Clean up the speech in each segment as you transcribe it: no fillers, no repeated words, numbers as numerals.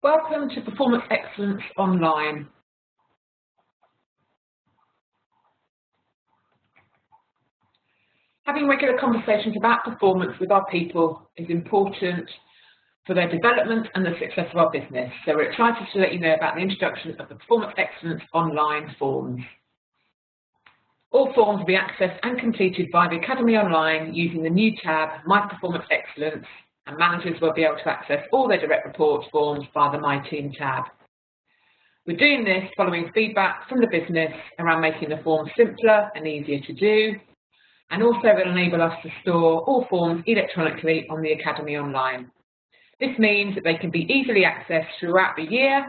Welcome to Performance Excellence Online. Having regular conversations about performance with our people is important for their development and the success of our business. So we're excited to let you know about the introduction of the Performance Excellence Online forms. All forms will be accessed and completed by the Academy Online using the new tab, My Performance Excellence, and managers will be able to access all their direct reports forms via the My Team tab. We're doing this following feedback from the business around making the forms simpler and easier to do, and also will enable us to store all forms electronically on the Academy Online. This means that they can be easily accessed throughout the year,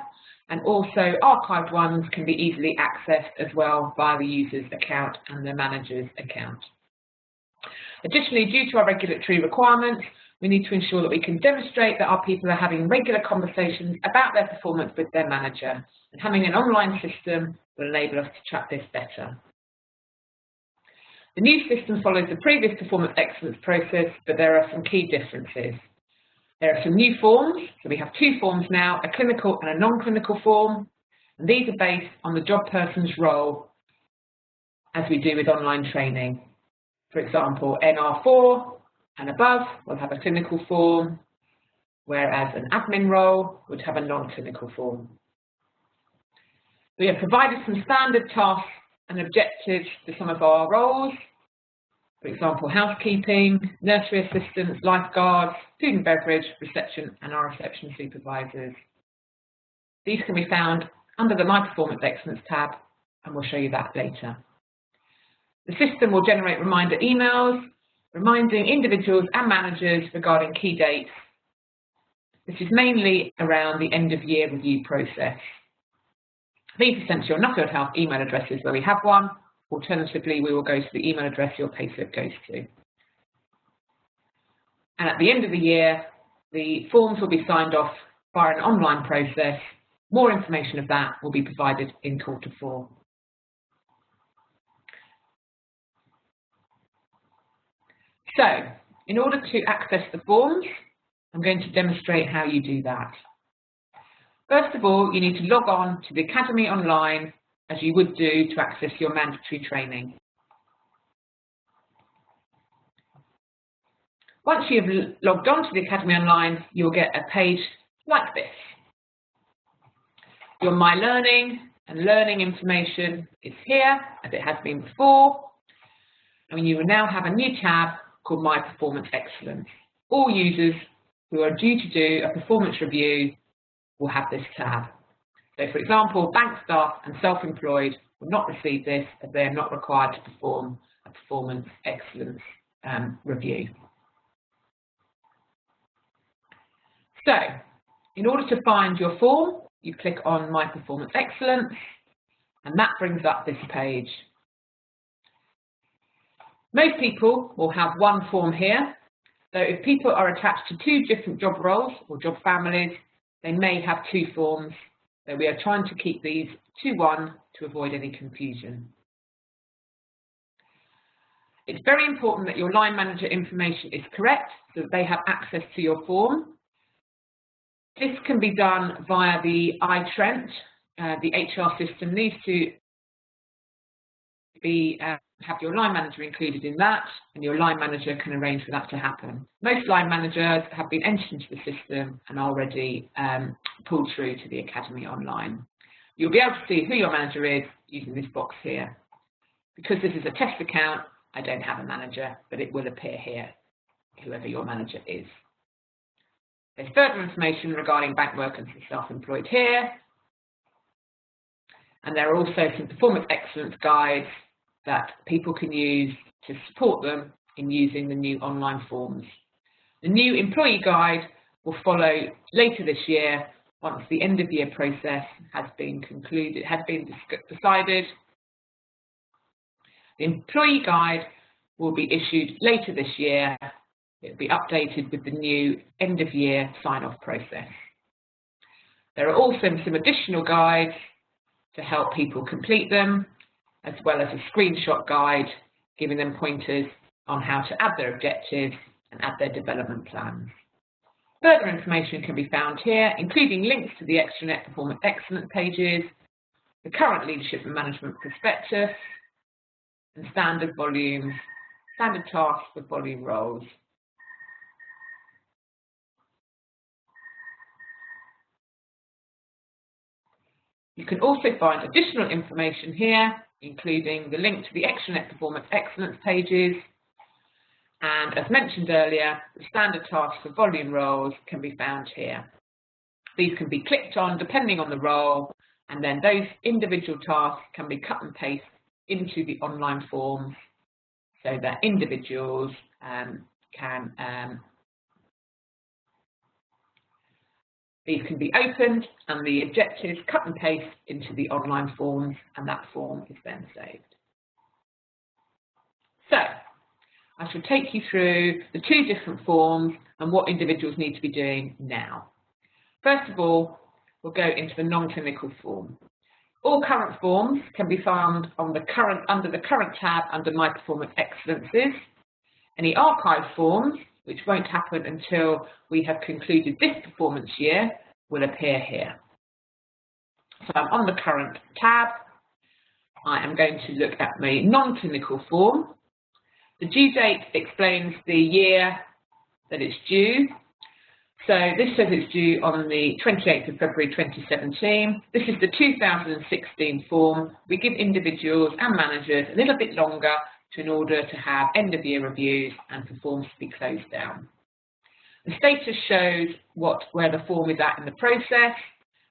and also archived ones can be easily accessed as well via the user's account and the manager's account. Additionally, due to our regulatory requirements, we need to ensure that we can demonstrate that our people are having regular conversations about their performance with their manager, and having an online system will enable us to track this better. The new system follows the previous performance excellence process, but there are some key differences. There are some new forms, so we have two forms now, a clinical and a non-clinical form, and these are based on the job person's role, as we do with online training. For example, NR4 and above will have a clinical form, whereas an admin role would have a non-clinical form. We have provided some standard tasks and objectives for some of our roles, for example, housekeeping, nursery assistants, lifeguards, food and beverage, reception, and our reception supervisors. These can be found under the My Performance Excellence tab, and we'll show you that later. The system will generate reminder emails, reminding individuals and managers regarding key dates. This is mainly around the end of year review process. These are sent to your Nuffield Health email addresses where we have one. Alternatively, we will go to the email address your payslip goes to. And at the end of the year, the forms will be signed off via an online process. More information of that will be provided in Q4. So, in order to access the forms, I'm going to demonstrate how you do that. First of all, you need to log on to the Academy Online as you would do to access your mandatory training. Once you've logged on to the Academy Online, you'll get a page like this. Your My Learning and learning information is here, as it has been before, and you will now have a new tab called My Performance Excellence. All users who are due to do a performance review will have this tab. So, for example, bank staff and self-employed will not receive this as they are not required to perform a performance excellence review. So, in order to find your form, you click on My Performance Excellence, and that brings up this page. Most people will have one form here, so if people are attached to two different job roles or job families, they may have two forms, so we are trying to keep these to one to avoid any confusion. It's very important that your line manager information is correct so that they have access to your form. This can be done via the iTrent, the HR system needs to be have your line manager included in that, and your line manager can arrange for that to happen. Most line managers have been entered into the system and already pulled through to the Academy Online. You'll be able to see who your manager is using this box here. Because this is a test account, I don't have a manager, but it will appear here, whoever your manager is. There's further information regarding bank workers and self-employed here. And there are also some performance excellence guides that people can use to support them in using the new online forms. The new employee guide will follow later this year once the end of year process has been concluded, has been decided. The employee guide will be issued later this year. It will be updated with the new end of year sign-off process. There are also some additional guides to help people complete them, as well as a screenshot guide giving them pointers on how to add their objectives and add their development plans. Further information can be found here, including links to the extranet performance excellence pages, the current leadership and management prospectus, and standard volumes, standard tasks for volume roles. You can also find additional information here, including the link to the extranet performance excellence pages, and as mentioned earlier, the standard tasks for volume roles can be found here. These can be clicked on depending on the role, and then those individual tasks can be cut and pasted into the online forms so that individuals these can be opened and the objectives cut and paste into the online forms, and that form is then saved. So, I shall take you through the two different forms and what individuals need to be doing now. First of all, we'll go into the non-clinical form. All current forms can be found on under the current tab under My Performance Excellences. Any archive forms, which won't happen until we have concluded this performance year, will appear here. So I'm on the current tab. I am going to look at my non-clinical form. The due date explains the year that it's due. So this says it's due on the 28th of February 2017. This is the 2016 form. We give individuals and managers a little bit longer in order to have end of year reviews and for forms to be closed down. The status shows where the form is at in the process,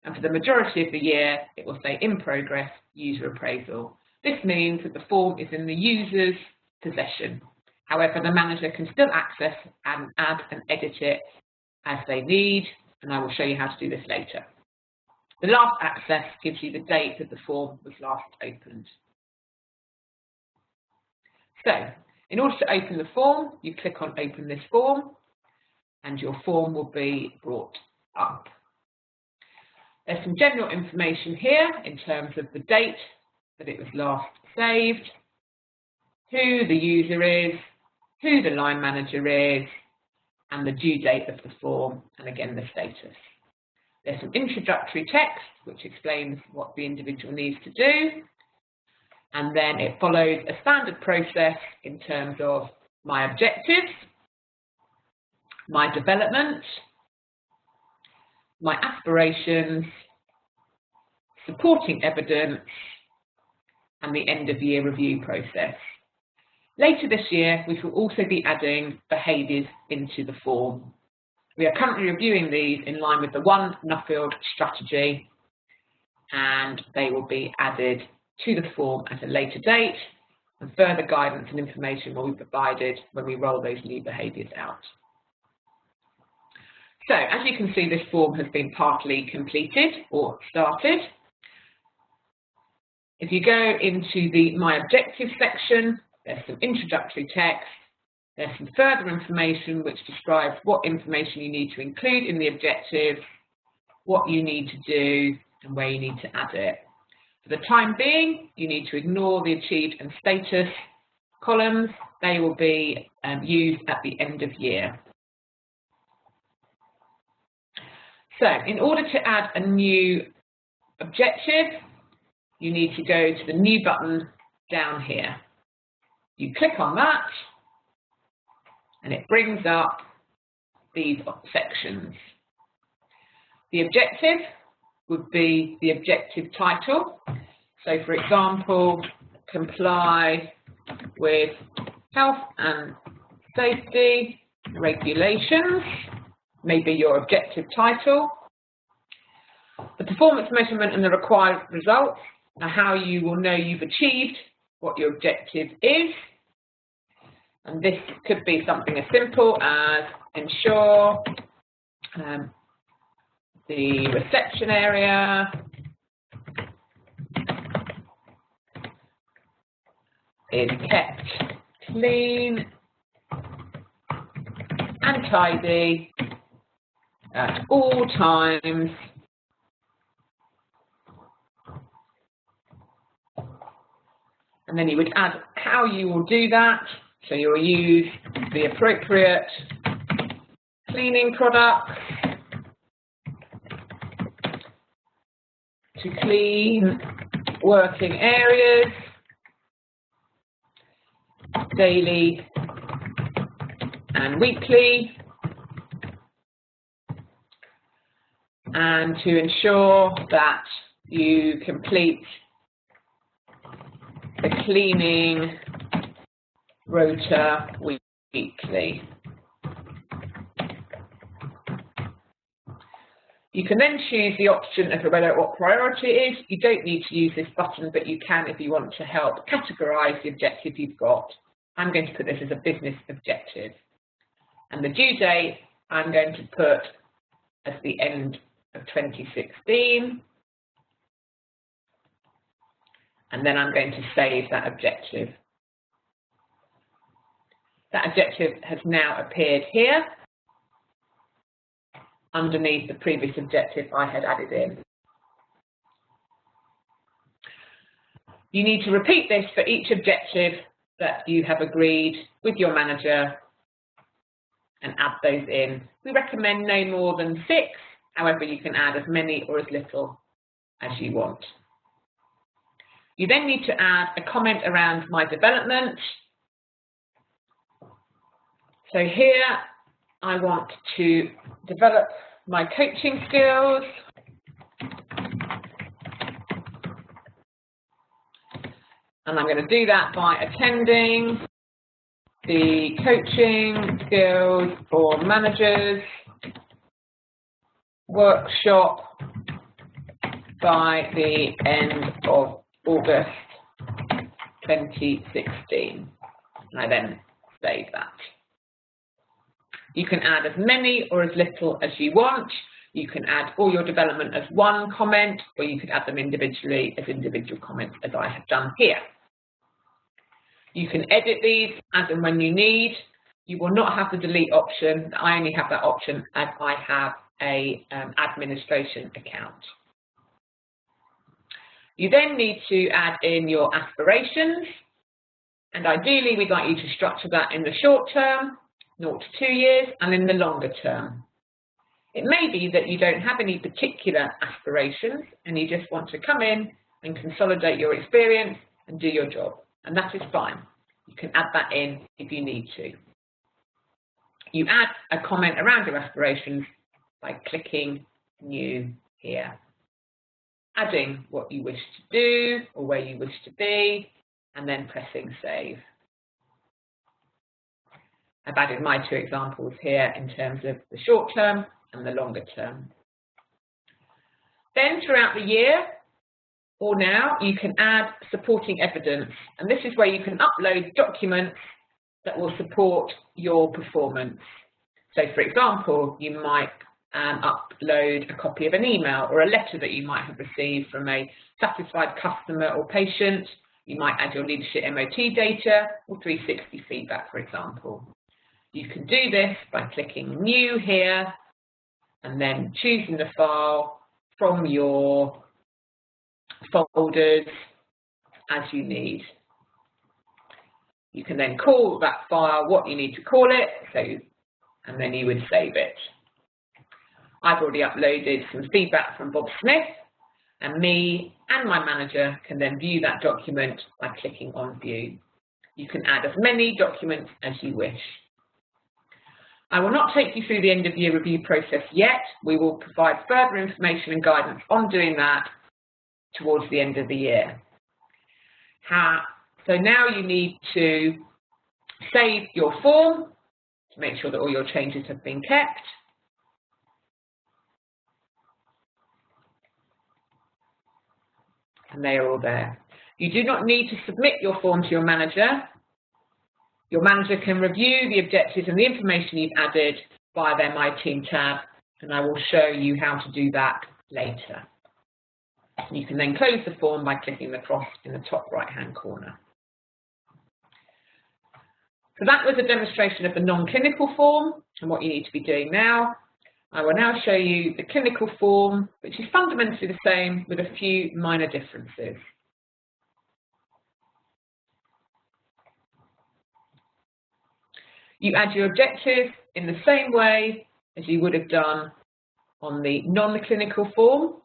and for the majority of the year it will say in progress user appraisal. This means that the form is in the user's possession. However, the manager can still access and add and edit it as they need, and I will show you how to do this later. The last access gives you the date that the form was last opened. So, in order to open the form, you click on Open this form, and your form will be brought up. There's some general information here in terms of the date that it was last saved, who the user is, who the line manager is, and the due date of the form, and again the status. There's some introductory text which explains what the individual needs to do, and then it follows a standard process in terms of my objectives, my development, my aspirations, supporting evidence, and the end of year review process. Later this year, we will also be adding behaviours into the form. We are currently reviewing these in line with the One Nuffield strategy, and they will be added to the form at a later date, and further guidance and information will be provided when we roll those new behaviours out. So, as you can see, this form has been partly completed or started. If you go into the My Objectives section, there's some introductory text, there's some further information which describes what information you need to include in the objective, what you need to do, and where you need to add it. For the time being, you need to ignore the achieved and status columns. They will be used at the end of year. So, in order to add a new objective, you need to go to the New button down here. You click on that, and it brings up these sections. The objective would be the objective title. So, for example, comply with health and safety regulations, maybe your objective title. The performance measurement and the required results are how you will know you've achieved what your objective is. And this could be something as simple as ensure the reception area is kept clean and tidy at all times. And then you would add how you will do that. So you will use the appropriate cleaning products, to clean working areas daily and weekly, and to ensure that you complete the cleaning rota weekly. You can then choose the option of whether what priority it is. You don't need to use this button, but you can if you want to help categorise the objective you've got. I'm going to put this as a business objective. And the due date I'm going to put as the end of 2016. And then I'm going to save that objective. That objective has now appeared here underneath the previous objective I had added in. You need to repeat this for each objective that you have agreed with your manager and add those in. We recommend no more than 6, however you can add as many or as little as you want. You then need to add a comment around my development. So here I want to develop my coaching skills. And I'm going to do that by attending the Coaching Skills for Managers workshop by the end of August 2016. And I then save that. You can add as many or as little as you want. You can add all your development as one comment, or you could add them individually as individual comments, as I have done here. You can edit these as and when you need. You will not have the delete option. I only have that option as I have a administration account. You then need to add in your aspirations, and ideally we'd like you to structure that in the short term, 0 to 2 years, and in the longer term. It may be that you don't have any particular aspirations and you just want to come in and consolidate your experience and do your job, and that is fine. You can add that in if you need to. You add a comment around your aspirations by clicking New here, adding what you wish to do or where you wish to be, and then pressing Save. I've added my 2 examples here in terms of the short term and the longer term. Then throughout the year, or now, you can add supporting evidence, and this is where you can upload documents that will support your performance. So for example, you might upload a copy of an email or a letter that you might have received from a satisfied customer or patient. You might add your leadership MOT data or 360 feedback, for example. You can do this by clicking New here and then choosing the file from your folders as you need. You can then call that file what you need to call it, and then you would save it. I've already uploaded some feedback from Bob Smith, and me and my manager can then view that document by clicking on View. You can add as many documents as you wish. I will not take you through the end of year review process yet. We will provide further information and guidance on doing that towards the end of the year. So now you need to save your form to make sure that all your changes have been kept. And they are all there. You do not need to submit your form to your manager. Your manager can review the objectives and the information you've added via their My Team tab, and I will show you how to do that later. You can then close the form by clicking the cross in the top right-hand corner. So that was a demonstration of the non-clinical form and what you need to be doing now. I will now show you the clinical form, which is fundamentally the same with a few minor differences. You add your objectives in the same way as you would have done on the non-clinical form.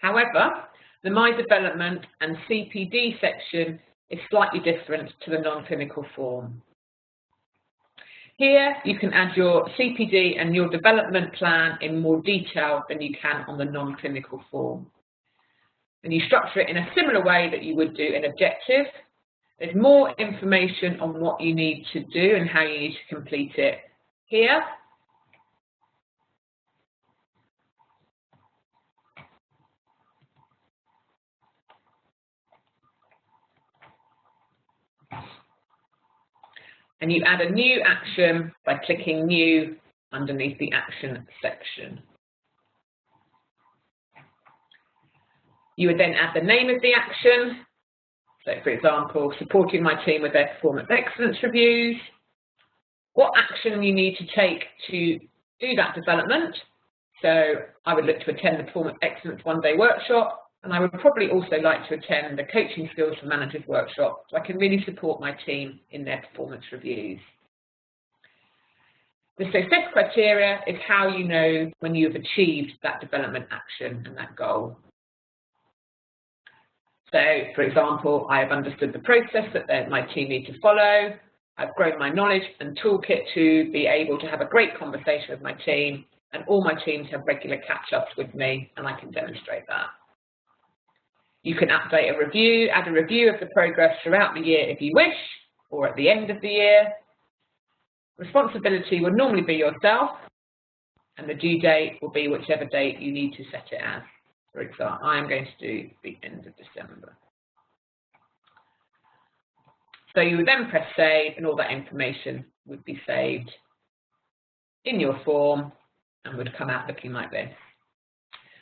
However, the My Development and CPD section is slightly different to the non-clinical form. Here, you can add your CPD and your development plan in more detail than you can on the non-clinical form. And you structure it in a similar way that you would do an objective. There's more information on what you need to do and how you need to complete it here. And you add a new action by clicking New underneath the Action section. You would then add the name of the action. So, for example, supporting my team with their performance excellence reviews. What action you need to take to do that development. So I would look to attend the Performance Excellence one-day workshop, and I would probably also like to attend the Coaching Skills for Managers workshop so I can really support my team in their performance reviews. The success criteria is how you know when you've achieved that development action and that goal. So, for example, I have understood the process that my team need to follow. I've grown my knowledge and toolkit to be able to have a great conversation with my team, and all my teams have regular catch-ups with me, and I can demonstrate that. You can update a review, add a review of the progress throughout the year if you wish, or at the end of the year. Responsibility will normally be yourself, and the due date will be whichever date you need to set it as. For example, I am going to do the end of December. So you would then press save, and all that information would be saved in your form and would come out looking like this.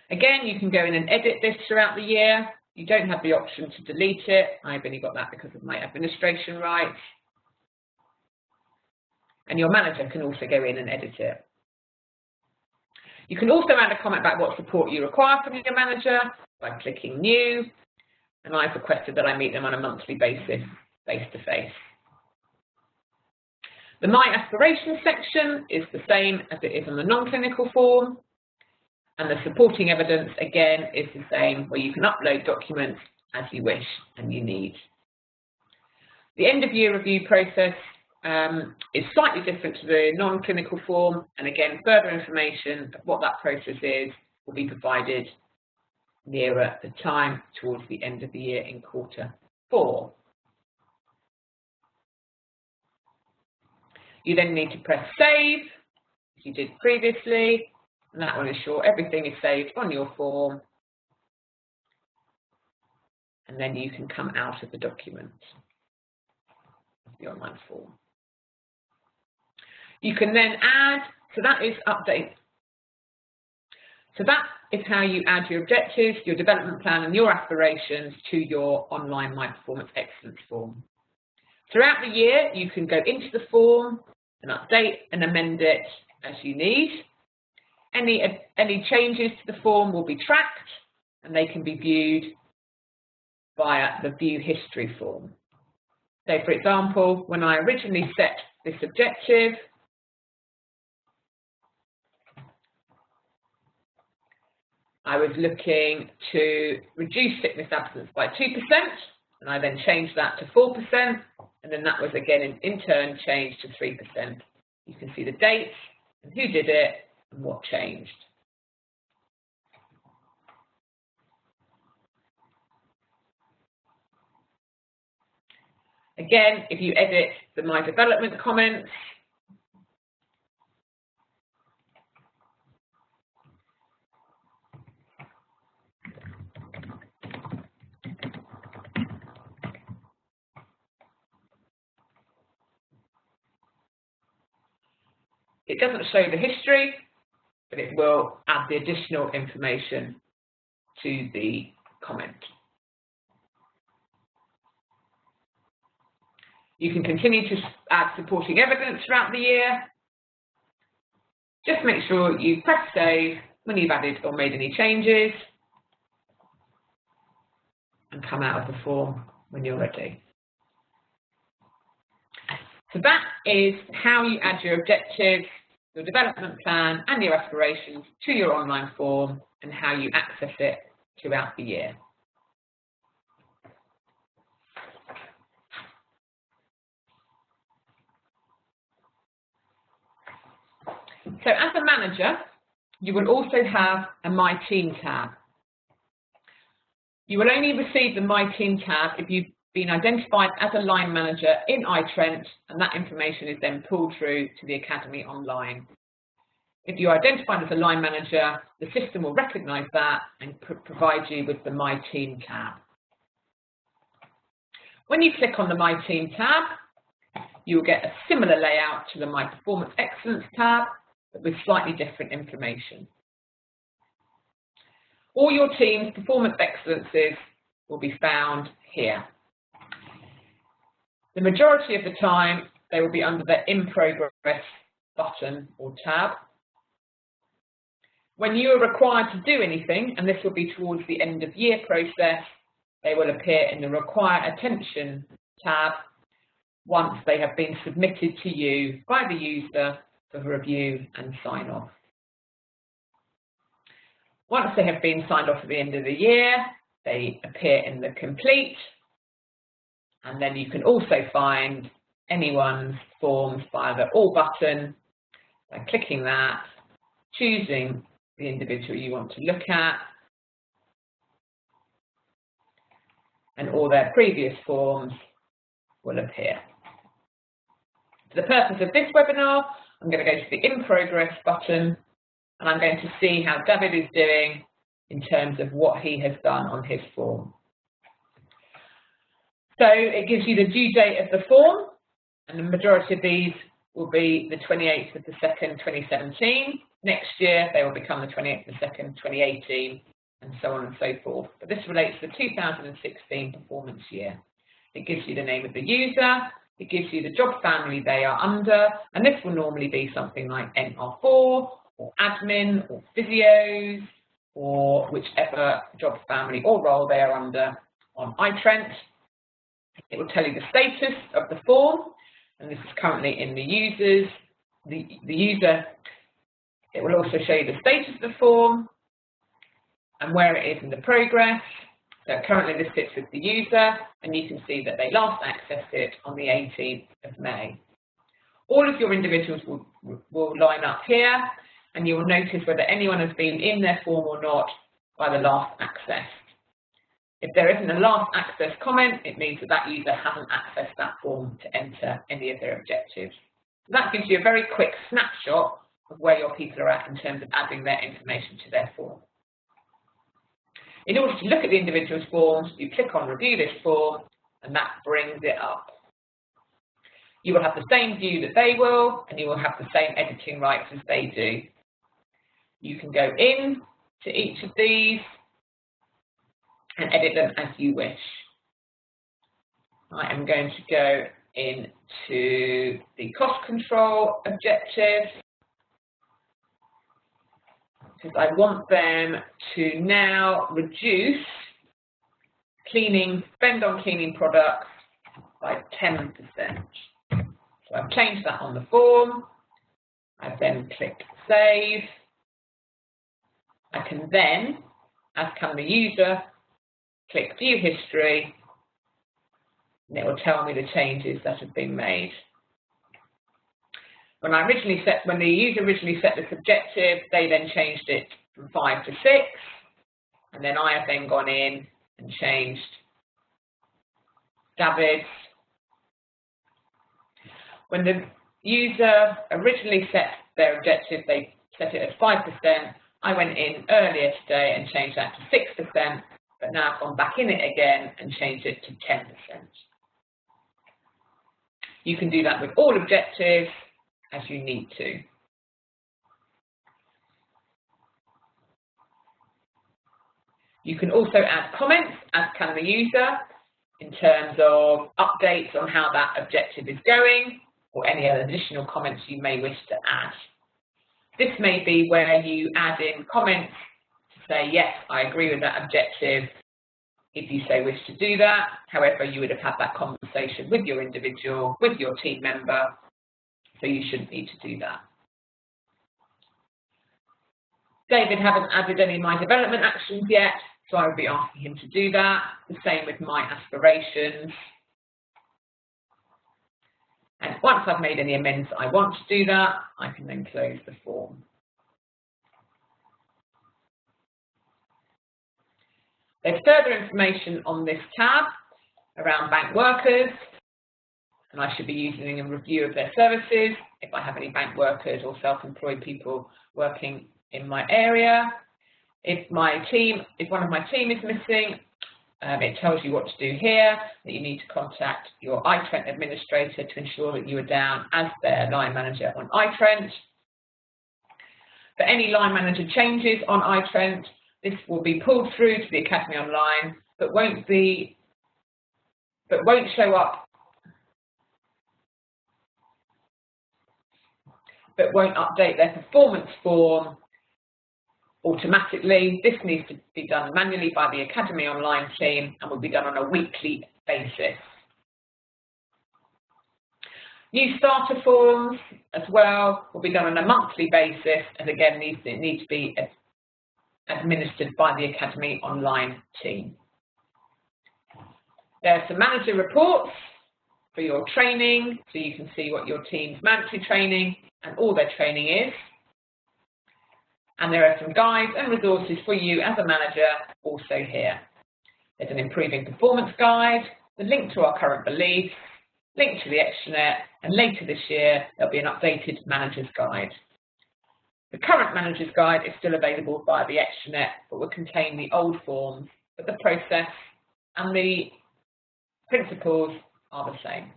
Again, you can go in and edit this throughout the year. You don't have the option to delete it. I've only got that because of my administration rights. And your manager can also go in and edit it. You can also add a comment about what support you require from your manager by clicking New, and I've requested that I meet them on a monthly basis, face-to-face. The My Aspirations section is the same as it is on the non-clinical form, and the supporting evidence, again, is the same, where you can upload documents as you wish and you need. The end-of-year review process is slightly different to the non-clinical form, and again, further information of what that process is will be provided nearer the time towards the end of the year in Q4. You then need to press save, as you did previously, and that will ensure everything is saved on your form, and then you can come out of the document, the online form. You can then add, so that is update. So that is how you add your objectives, your development plan and your aspirations to your online My Performance Excellence form. Throughout the year, you can go into the form and update and amend it as you need. Any changes to the form will be tracked and they can be viewed via the View History form. So, for example, when I originally set this objective, I was looking to reduce sickness absence by 2%, and I then changed that to 4%, and then that was again in turn changed to 3%. You can see the dates and who did it and what changed. Again, if you edit the My Development comments, it doesn't show the history, but it will add the additional information to the comment. You can continue to add supporting evidence throughout the year. Just make sure you press save when you've added or made any changes and come out of the form when you're ready. So that is how you add your objectives, your development plan and your aspirations to your online form, and how you access it throughout the year. So as a manager, you will also have a My Team tab. You will only receive the My Team tab if you've been identified as a line manager in iTrent, and that information is then pulled through to the Academy online. If you're identified as a line manager, the system will recognise that and provide you with the My Team tab. When you click on the My Team tab, you will get a similar layout to the My Performance Excellence tab, but with slightly different information. All your team's performance excellences will be found here. The majority of the time, they will be under the In Progress button or tab. When you are required to do anything, and this will be towards the end of year process, they will appear in the Require Attention tab once they have been submitted to you by the user for review and sign off. Once they have been signed off at the end of the year, they appear in the Complete, and then you can also find anyone's forms via the All button by clicking that, choosing the individual you want to look at, and all their previous forms will appear. For the purpose of this webinar, I'm going to go to the In Progress button, and I'm going to see how David is doing in terms of what he has done on his form. So it gives you the due date of the form, and the majority of these will be the 28th of the 2nd, 2017. Next year, they will become the 28th of the 2nd, 2018, and so on and so forth. But this relates to the 2016 performance year. It gives you the name of the user, it gives you the job family they are under, and this will normally be something like NR4, or admin, or physios, or whichever job family or role they are under on iTrent. It will tell you the status of the form, and this is currently in the user. It will also show you the status of the form and where it is in the progress. So currently this sits with the user, and you can see that they last accessed it on the 18th of May. All of your individuals will line up here, and you will notice whether anyone has been in their form or not by the last access. If there isn't a last access comment, it means that that user hasn't accessed that form to enter any of their objectives. So that gives you a very quick snapshot of where your people are at in terms of adding their information to their form. In order to look at the individual's forms, you click on Review this form, and that brings it up. You will have the same view that they will, and you will have the same editing rights as they do. You can go in to each of these and edit them as you wish. I am going to go into the cost control objectives, because I want them to now reduce spend on cleaning products by 10%. So I've changed that on the form. I've then clicked Save. I can then, as can the user, click View History, and it will tell me the changes that have been made. When the user originally set this objective, they then changed it from 5 to 6, and then I have then gone in and changed David's. When the user originally set their objective, they set it at 5%. I went in earlier today and changed that to 6%, but now I've gone back in it again and changed it to 10%. You can do that with all objectives as you need to. You can also add comments, as can the user, in terms of updates on how that objective is going, or any other additional comments you may wish to add. This may be where you add in comments to say, yes, I agree with that objective, if you so wish to do that. However, you would have had that conversation with your individual, with your team member, so you shouldn't need to do that. David hasn't added any of my development actions yet, so I would be asking him to do that. The same with my aspirations. And once I've made any amendments that I want to do that, I can then close the form. There's further information on this tab around bank workers, and I should be using a review of their services if I have any bank workers or self-employed people working in my area. If one of my team is missing, it tells you what to do here, that you need to contact your iTrent administrator to ensure that you are down as their line manager on iTrent. For any line manager changes on iTrent, this will be pulled through to the Academy Online, but won't show up, but won't update their performance form automatically. This needs to be done manually by the Academy Online team and will be done on a weekly basis. New starter forms as well will be done on a monthly basis, and again it needs to be administered by the Academy Online team. There are some manager reports for your training, so you can see what your team's mandatory training and all their training is. And there are some guides and resources for you as a manager also here. There's an improving performance guide, the link to our current beliefs, link to the extranet, and later this year there'll be an updated manager's guide. The current manager's guide is still available via the extranet, but will contain the old forms, but the process and the principles are the same.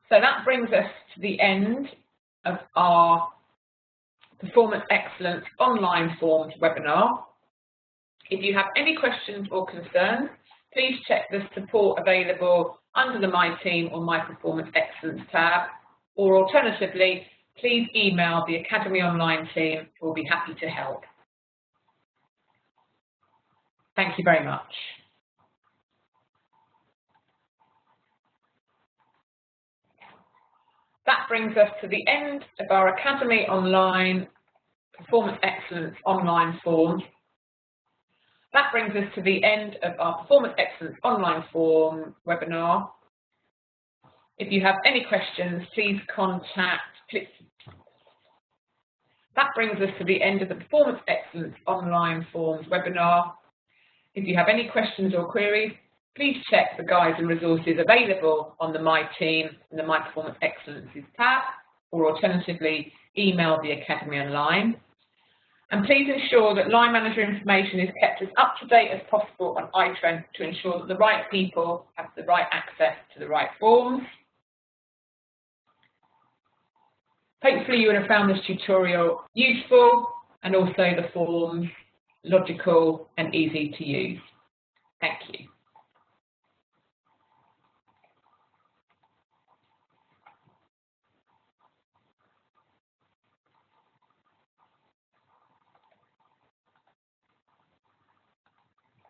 So that brings us to the end of our Performance Excellence Online Forms webinar. If you have any questions or concerns, please check the support available under the My Team or My Performance Excellence tab, or alternatively, please email the Academy Online team who will be happy to help. Thank you very much. That brings us to the end of our Academy Online Performance Excellence Online Form. That brings us to the end of our Performance Excellence Online Form webinar. If you have any questions, please That brings us to the end of the Performance Excellence Online Forms webinar. If you have any questions or queries, please check the guides and resources available on the My Team and the My Performance Excellences tab, or alternatively, email the Academy Online. And please ensure that line manager information is kept as up to date as possible on iTrent to ensure that the right people have the right access to the right forms. Hopefully you would have found this tutorial useful and also the forms logical and easy to use. Thank you.